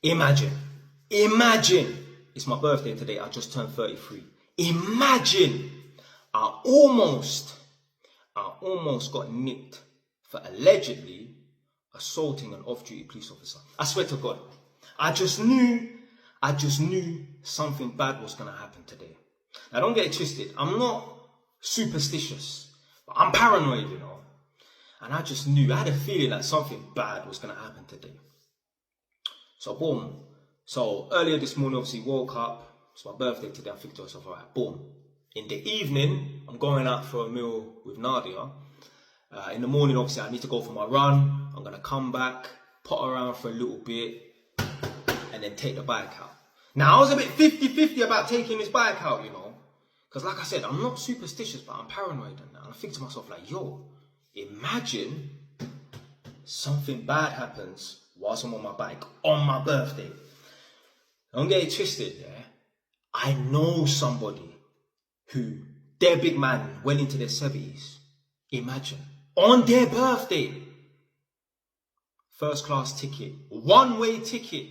Imagine, it's my birthday today. I just turned 33. Imagine, I almost got nicked for allegedly assaulting an off-duty police officer. I swear to God, I just knew something bad was gonna happen today. Now don't get it twisted. I'm not superstitious, but I'm paranoid, you know. And I just knew, I had a feeling that something bad was gonna happen today. So boom. So earlier this morning, obviously woke up. It's my birthday today. I think to myself, all right, boom. In the evening, I'm going out for a meal with Nadia. In the morning, obviously, I need to go for my run. I'm gonna come back, pot around for a little bit, and then take the bike out. Now, I was a bit 50-50 about taking this bike out, you know. Because like I said, I'm not superstitious, but I'm paranoid. And I think to myself, like, yo, imagine something bad happens whilst I'm on my bike on my birthday. Don't get it twisted, yeah? I know somebody who, their big man went into their 70s. Imagine, on their birthday, first class ticket, one-way ticket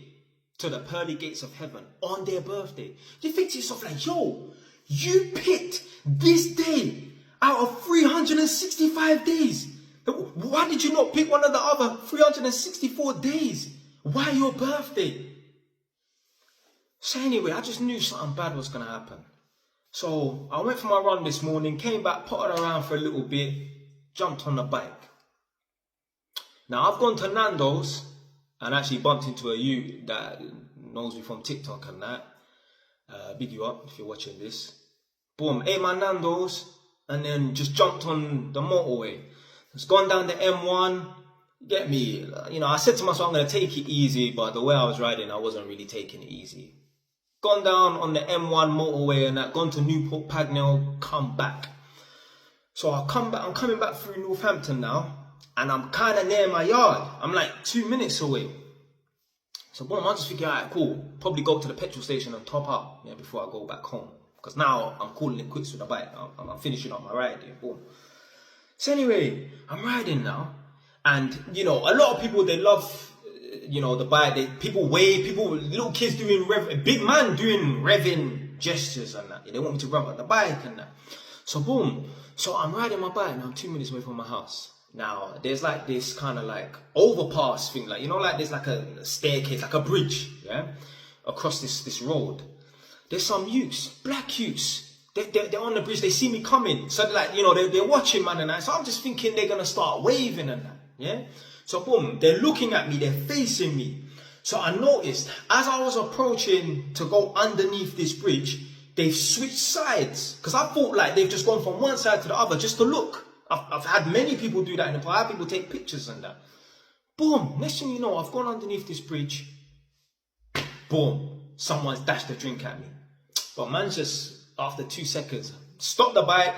to the pearly gates of heaven on their birthday. You think to yourself like, yo, you picked this day out of 365 days. Why did you not pick one of the other 364 days? Why your birthday? So anyway, I just knew something bad was going to happen. So I went for my run this morning, came back, potted around for a little bit, jumped on the bike. Now I've gone to Nando's and actually bumped into a youth that knows me from TikTok and that. Big you up if you're watching this. Boom, ate my Nando's and then just jumped on the motorway. It's gone down the M1, get me. You know, I said to myself, I'm going to take it easy, but the way I was riding, I wasn't really taking it easy. Gone down on the M1 motorway and that, gone to Newport Pagnell, come back. So I'm coming back through Northampton now, and I'm kind of near my yard. I'm like 2 minutes away. So boom, I'm just thinking, alright, cool. Probably go to the petrol station and top up, yeah, before I go back home. Because now I'm calling it quits with the bike. I'm finishing up my ride, yeah, boom. So anyway, I'm riding now, and you know, a lot of people, they love, you know, the bike. People wave, little kids doing big man doing revving gestures and that. They want me to rev up the bike and that. So boom, so I'm riding my bike now. I'm 2 minutes away from my house. Now there's like this kind of like overpass thing, like, you know, like there's like a staircase, like a bridge, yeah, across this road. There's some youths, black youths. They're on the bridge, they see me coming. So they're like, you know, they're watching, man, and that. So I'm just thinking they're going to start waving and that, yeah? So boom, they're looking at me, they're facing me. So I noticed, as I was approaching to go underneath this bridge, they've switched sides. Because I thought like they've just gone from one side to the other just to look. I've had many people do that in the past. I had people take pictures and that. Boom, next thing you know, I've gone underneath this bridge. Boom, someone's dashed a drink at me. But man's just, after 2 seconds, stop the bike.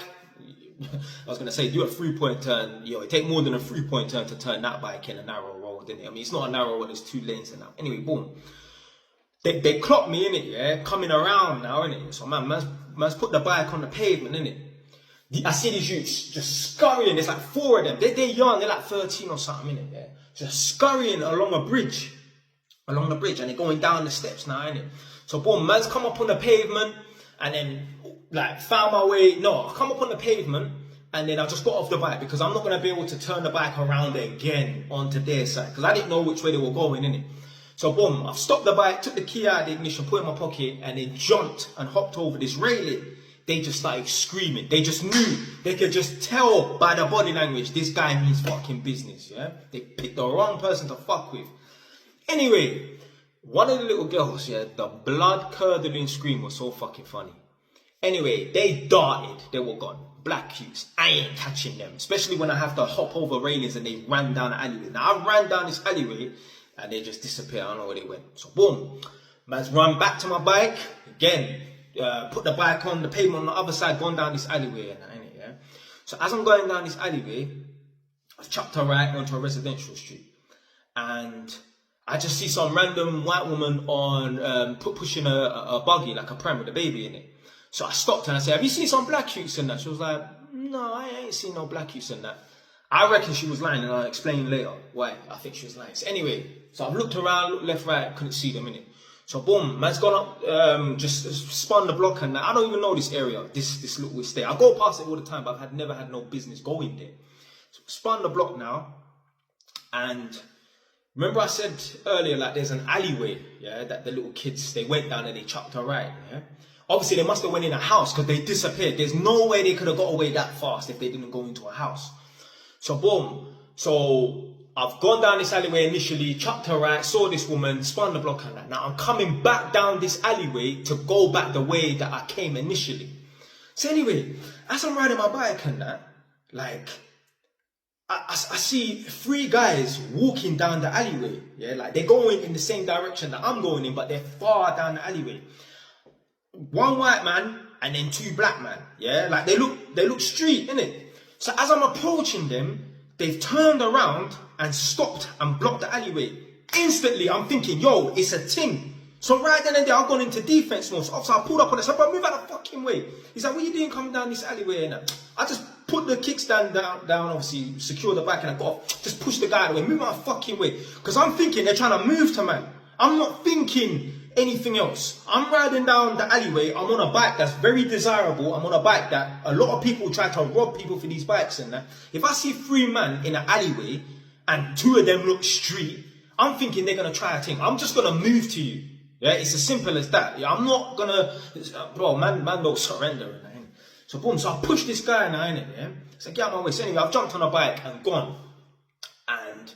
I was going to say, do a 3-point turn. You know, it take more than a 3-point turn to turn that bike in a narrow road, didn't it? I mean, it's not a narrow road, there's 2 lanes and that. Anyway, boom. They clocked me, innit, yeah? Coming around now, innit? So man's put the bike on the pavement, innit? I see these youths just scurrying. There's like 4 of them. They're young, they're like 13 or something, innit, yeah? Just scurrying along a bridge. Along the bridge, and they're going down the steps now, innit? So boom, man's come up on the pavement, and then like found my way. No, I come up on the pavement, and then I just got off the bike because I'm not going to be able to turn the bike around again onto their side because I didn't know which way they were going, innit? So boom, I've stopped the bike, took the key out of the ignition, put it in my pocket, and then jumped and hopped over this railing. They just started screaming. They just knew. They could just tell by the body language, this guy means fucking business, yeah? They picked the wrong person to fuck with. Anyway, one of the little girls, yeah, the blood-curdling scream was so fucking funny. Anyway, they darted. They were gone. Black youths. I ain't catching them. Especially when I have to hop over railings and they ran down the alleyway. Now, I ran down this alleyway and they just disappeared. I don't know where they went. So, boom. Man's run back to my bike. Again, put the bike on the pavement on the other side, gone down this alleyway. And yeah. So, as I'm going down this alleyway, I've chucked a right onto a residential street. And I just see some random white woman on pushing a buggy, like a pram with a baby in it. So I stopped and I said, have you seen some black youths in that? She was like, no, I ain't seen no black youths in that. I reckon she was lying, and I'll explain later why I think she was lying. So anyway, So I've looked around, looked left, right, couldn't see them, innit? So boom, man's gone up, just spun the block, and I don't even know this area, this little estate. I go past it all the time, but I've never had no business going there. So spun the block now, and remember I said earlier, like there's an alleyway, yeah, that the little kids, they went down and they chucked a right, yeah? Obviously they must have went in a house because they disappeared. There's no way they could have got away that fast if they didn't go into a house. So boom, so I've gone down this alleyway initially, chucked her right, saw this woman, spun the block and that. Now I'm coming back down this alleyway to go back the way that I came initially. So anyway, as I'm riding my bike and that, like, I see 3 guys walking down the alleyway, yeah, like they're going in the same direction that I'm going in, but they're far down the alleyway. 1 white man and then 2 black men, yeah, like they look street, innit? So as I'm approaching them, they've turned around and stopped and blocked the alleyway. Instantly, I'm thinking, yo, it's a ting. So right then and there, I've gone into defense mode. So I pulled up on it. So I move out the fucking way. He's like, what are you doing coming down this alleyway? And I just put the kickstand down, obviously, secure the back, and I got off. Just push the guy away, move out the fucking way. Because I'm thinking they're trying to move to man. I'm not thinking anything else. I'm riding down the alleyway. I'm on a bike that's very desirable. I'm on a bike that a lot of people try to rob people for these bikes and that. If I see 3 men in an alleyway and 2 of them look street, I'm thinking they're going to try a thing. I'm just going to move to you. Yeah, it's as simple as that. Yeah, I'm not going to, bro, man don't surrender. So boom, so I push this guy now, innit, yeah? So get out of my way. So anyway, I've jumped on a bike and gone. And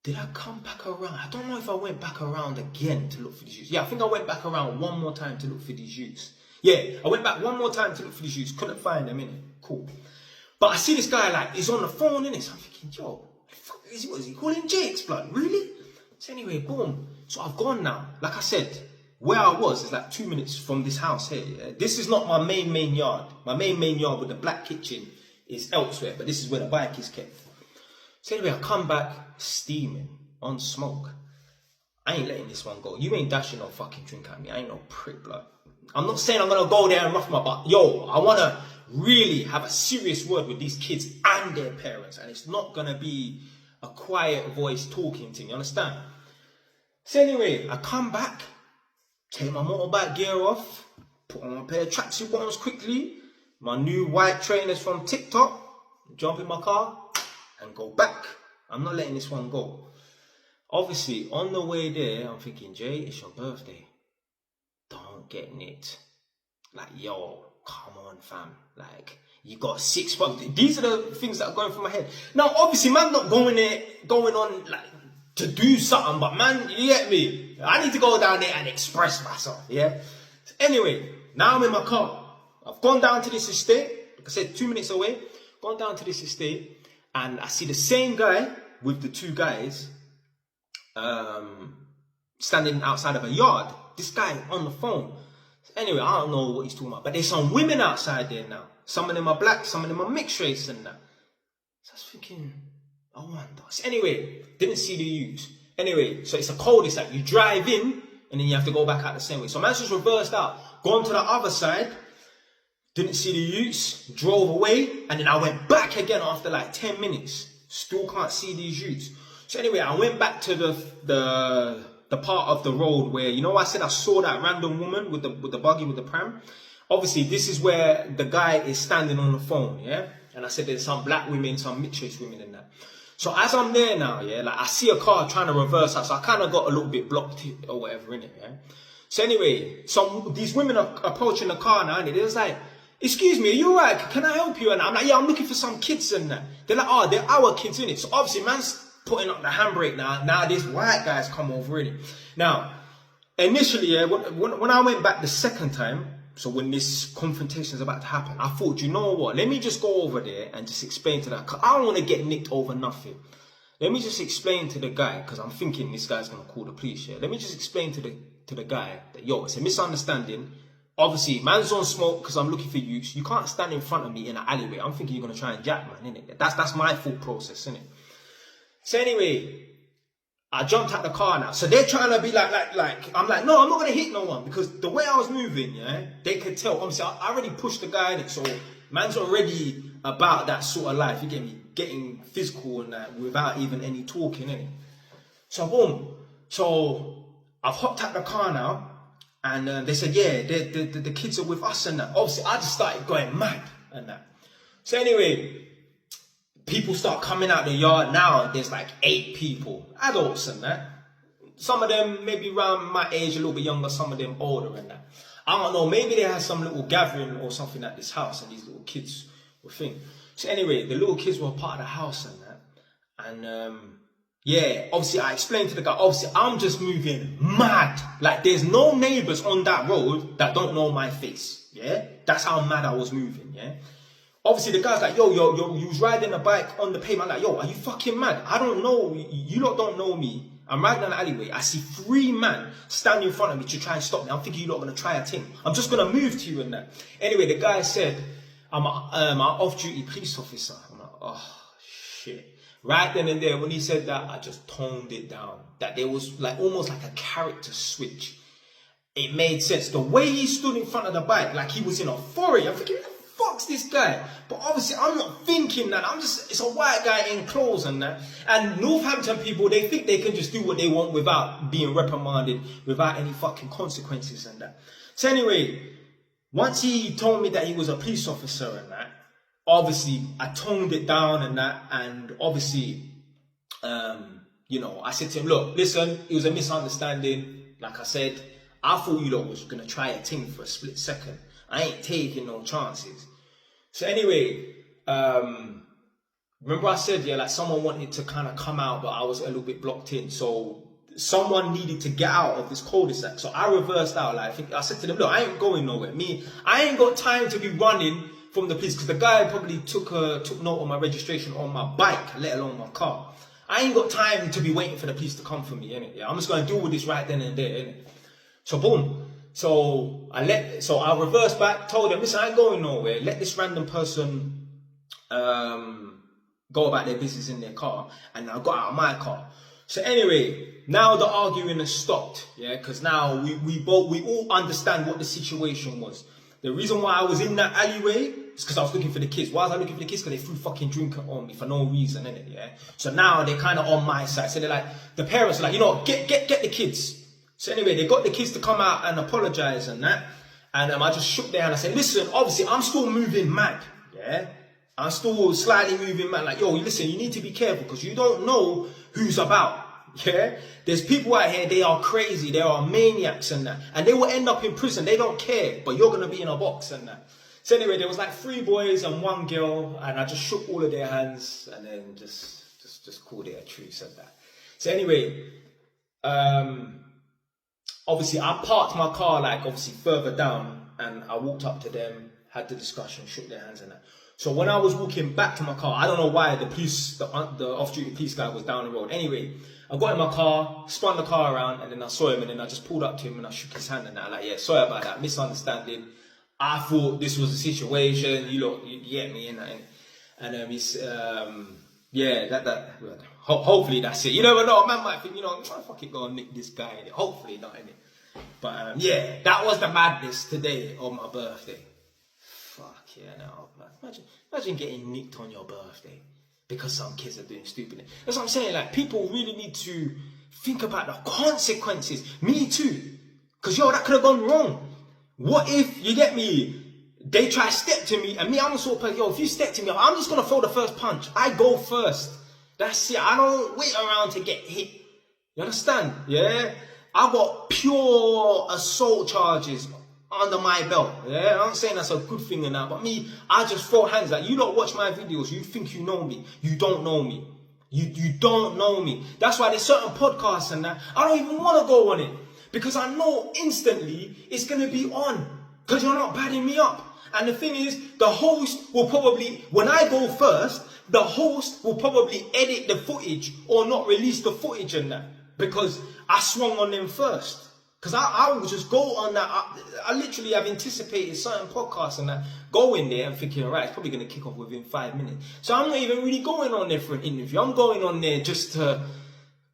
did I come back around? I don't know if I went back around again to look for these youths. Yeah, I think I went back around 1 more time to look for these youths. Yeah, I went back 1 more time to look for these youths. Couldn't find them, innit? Cool. But I see this guy, like, he's on the phone, innit? So I'm thinking, yo, what the fuck is he? What is he calling Jake's blood? Really? So anyway, boom. So I've gone now. Like I said, where I was is like 2 minutes from this house here. Yeah? This is not my main yard. My main yard with the black kitchen is elsewhere, but this is where the bike is kept. So anyway, I come back steaming on smoke. I ain't letting this one go. You ain't dashing no fucking drink at me. I ain't no prick, blood. I'm not saying I'm gonna go there and rough my butt. Yo, I wanna really have a serious word with these kids and their parents, and it's not gonna be a quiet voice talking to me. You understand? So anyway, I come back, take my motorbike gear off, put on a pair of tracksuit bottoms quickly, my new white trainers from TikTok, jump in my car, and go back. I'm not letting this one go. Obviously, on the way there, I'm thinking, Jay, it's your birthday. Don't get nicked. Like, yo, come on, fam. Like, you got 6 bucks. These are the things that are going through my head. Now, obviously, man, not going on, like, to do something, but man, you get me? I need to go down there and express myself, yeah? So anyway, now I'm in my car. I've gone down to this estate. Like I said, 2 minutes away. Gone down to this estate. And I see the same guy with the 2 guys standing outside of a yard. This guy on the phone. So anyway, I don't know what he's talking about. But there's some women outside there now. Some of them are black, some of them are mixed race and that. So I was thinking, I wonder. So anyway, didn't see the youths. Anyway, so it's a cul-de-sac. You drive in and then you have to go back out the same way. So man's just reversed out. Gone to the other side. Didn't see the youths, drove away, and then I went back again after like 10 minutes. Still can't see these youths. So anyway, I went back to the part of the road where, you know, I said I saw that random woman with the buggy with the pram. Obviously, this is where the guy is standing on the phone, yeah? And I said there's some black women, some mixed race women in that. So as I'm there now, yeah, like I see a car trying to reverse us. So I kind of got a little bit blocked or whatever in it, yeah? So anyway, these women are approaching the car now, and it was like, excuse me, are you alright? Can I help you? And I'm like, yeah, I'm looking for some kids and that. They're like, oh, they're our kids, innit? So obviously, man's putting up the handbrake now. Now this white guy's come over, innit? Now, initially, yeah, when I went back the second time, so when this confrontation is about to happen, I thought, you know what? Let me just go over there and just explain to that. Cause I don't want to get nicked over nothing. Let me just explain to the guy, because I'm thinking this guy's going to call the police, yeah? Let me just explain to the guy that, yo, it's a misunderstanding. Obviously, man's on smoke because I'm looking for you. So you can't stand in front of me in an alleyway. I'm thinking you're going to try and jack, man, innit? That's my thought process, innit? So anyway, I jumped out the car now. So they're trying to be like, I'm like, no, I'm not going to hit no one. Because the way I was moving, yeah, they could tell. Obviously, I already pushed the guy in it. So man's already about that sort of life. You get me? Getting physical and that without even any talking, innit? So boom. So I've hopped out the car now, and they said, yeah, the kids are with us and that. Obviously, I just started going mad and that. So anyway, people start coming out the yard now. There's like 8 people, adults and that. Some of them maybe around my age, a little bit younger, some of them older and that. I don't know, maybe they had some little gathering or something at this house and these little kids were thing. So anyway, the little kids were part of the house and that. And yeah, obviously I explained to the guy, obviously I'm just moving mad. Like there's no neighbors on that road that don't know my face. Yeah, that's how mad I was moving. Yeah. Obviously, the guy's like, yo, you was riding a bike on the pavement. I'm like, yo, are you fucking mad? I don't know. You lot don't know me. I'm riding down the alleyway. I see 3 men standing in front of me to try and stop me. I'm thinking you lot are going to try a thing. I'm just going to move to you and that. Anyway, the guy said, I'm an off-duty police officer. I'm like, oh, shit. Right then and there, when he said that, I just toned it down. That there was like almost like a character switch. It made sense. The way he stood in front of the bike, like he was in a foray. I'm thinking, fuck's this guy? But obviously I'm not thinking that. It's a white guy in clothes and that. And Northampton people, they think they can just do what they want without being reprimanded, without any fucking consequences and that. So anyway, once he told me that he was a police officer and that, obviously I toned it down and that. And obviously, you know, I said to him, look, listen, it was a misunderstanding. Like I said, I thought you lot was going to try a thing for a split second. I ain't taking no chances. So anyway, remember I said, yeah, like someone wanted to kind of come out, but I was a little bit blocked in. So someone needed to get out of this cul-de-sac. So I reversed out. Like I said to them, look, I ain't going nowhere. I ain't got time to be running from the police because the guy probably took note of my registration on my bike, let alone my car. I ain't got time to be waiting for the police to come for me, innit? Yeah, I'm just going to deal with this right then and there, innit? So boom. So I reversed back, told them, listen, I ain't going nowhere. Let this random person go about their business in their car. And I got out of my car. So anyway, now the arguing has stopped. Yeah, because now we all understand what the situation was. The reason why I was in that alleyway is because I was looking for the kids. Why was I looking for the kids? Because they threw fucking drink on me for no reason, innit? Yeah. So now they're kind of on my side. So they're like, the parents are like, you know, get the kids. So anyway, they got the kids to come out and apologize and that. And I just shook their hand. I said, listen, obviously, I'm still moving mad. Yeah? I'm still slightly moving mad. Like, yo, listen, you need to be careful because you don't know who's about. Yeah? There's people out here, they are crazy. They are maniacs and that. And they will end up in prison. They don't care. But you're going to be in a box and that. So anyway, there was like 3 boys and 1 girl. And I just shook all of their hands. And then just called it a truce and that. So anyway, obviously, I parked my car, like, obviously, further down, and I walked up to them, had the discussion, shook their hands and that. So when I was walking back to my car, I don't know why the off-duty police guy was down the road. Anyway, I got in my car, spun the car around, and then I saw him, and then I just pulled up to him, and I shook his hand, and I like, yeah, sorry about that, misunderstanding. I thought this was a situation, you get me, and he's, yeah, hopefully that's it. You never know, man might think, you know, I fucking go and nick this guy. Hopefully not, innit? But yeah, that was the madness today on my birthday. Fuck yeah, no, man. Imagine getting nicked on your birthday because some kids are doing stupid. That's what I'm saying. Like, people really need to think about the consequences. Me too, because yo, that could have gone wrong. What if, you get me, they try to step to me, and me, I'm the sort of person, yo, if you step to me, I'm just gonna throw the first punch. I go first. That's it. I don't wait around to get hit. You understand? Yeah? I got pure assault charges under my belt. Yeah? I'm not saying that's a good thing and that, but me, I just throw hands. Like, you don't watch my videos, you think you know me. You don't know me. You don't know me. That's why there's certain podcasts and that, I don't even want to go on it. Because I know instantly it's going to be on. Because you're not badding me up. And the thing is, the host will probably, when I go first, the host will probably edit the footage or not release the footage and that. Because I swung on them first. Because I will just go on that. I literally have anticipated certain podcasts and that. Go in there and thinking, all right, it's probably going to kick off within 5 minutes. So I'm not even really going on there for an interview. I'm going on there just to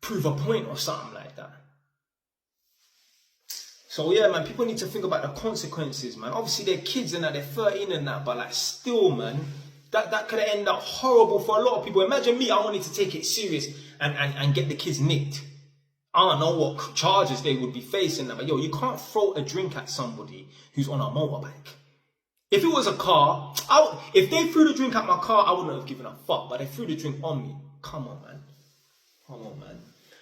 prove a point or something like that. So yeah, man, people need to think about the consequences, man. Obviously, they're kids and that, they're 13 and that, but like still, man, that could end up horrible for a lot of people. Imagine me, I wanted to take it serious and get the kids nicked. I don't know what charges they would be facing. But yo, you can't throw a drink at somebody who's on a motorbike. If it was a car, if they threw the drink at my car, I wouldn't have given a fuck. But they threw the drink on me. Come on, man. Come on, man.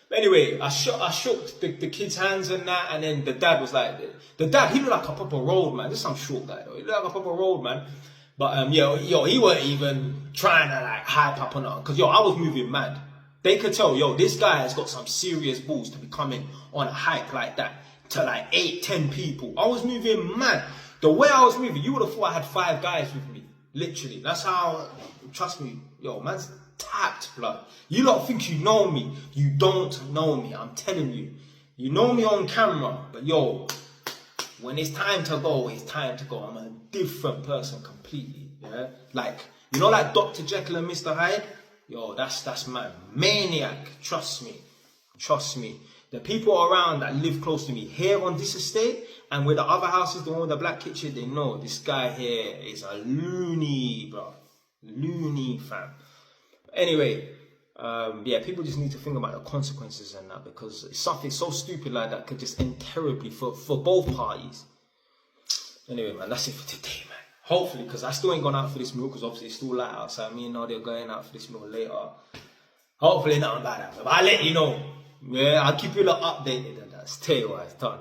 But anyway, I shook the kid's hands and that, and then the dad was like, the dad, he looked like a proper road man. This is some short guy though. He looked like a proper road man. But yo, he weren't even trying to like hype up on it. Cause yo, I was moving mad. They could tell, yo, this guy has got some serious balls to be coming on a hike like that to like 8, 10 people. I was moving mad. The way I was moving, you would have thought I had 5 guys with me. Literally. That's how, trust me, yo, man's tapped, blood. You lot think you know me. You don't know me. I'm telling you. You know me on camera. But yo, when it's time to go, it's time to go. I'm a different person completely. Yeah? Like, you know, like Dr. Jekyll and Mr. Hyde? Yo, that's my maniac. Trust me. Trust me. The people around that live close to me here on this estate and where the other house is, the one with the black kitchen, they know this guy here is a loony, bro. Loony, fam. Anyway, yeah, people just need to think about the consequences and that, because something so stupid like that could just end terribly for both parties. Anyway, man, that's it for today, man. Hopefully, because I still ain't gone out for this meal, because obviously it's still light outside. Me and Nadia going out for this meal later. Hopefully nothing bad happens. But I'll let you know. Yeah, I'll keep you updated and that. Stay wise, done.